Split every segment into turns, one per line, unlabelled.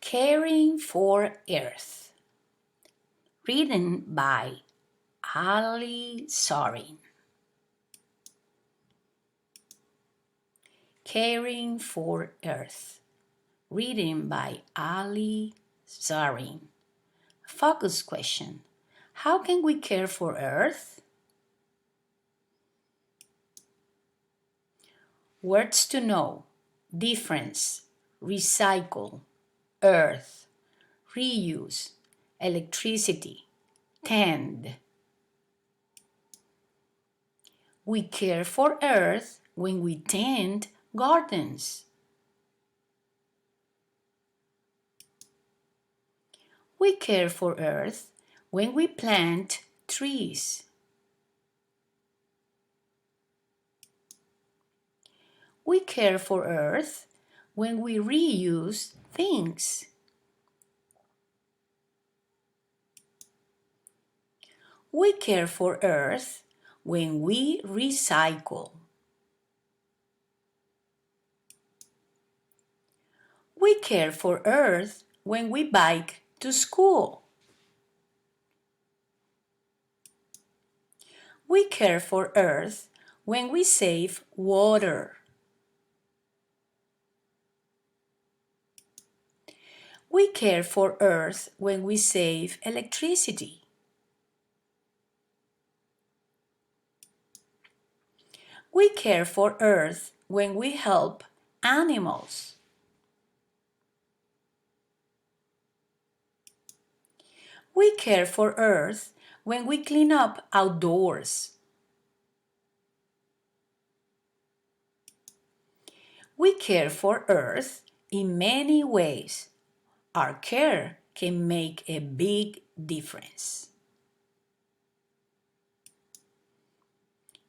Caring for Earth. Written by Ali Sorin. Caring for Earth. Written by Ali Sorin. Focus question. How can we care for Earth? Words to know. Difference. Recycle. Earth. Reuse. Electricity. Tend. We care for Earth when we tend gardens. We care for Earth when we plant trees. We care for Earth when we reuse things. We care for Earth when we recycle. We care for Earth when we bike to school. We care for Earth when we save water. We care for Earth when we save electricity. We care for Earth when we help animals. We care for Earth when we clean up outdoors. We care for Earth in many ways. Our care can make a big difference.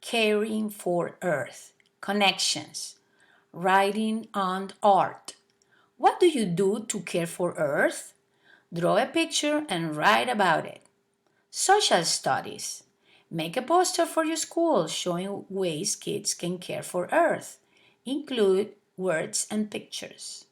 Caring for Earth. Connections. Writing and art. What do you do to care for Earth? Draw a picture and write about it. Social studies. Make a poster for your school showing ways kids can care for Earth. Include words and pictures.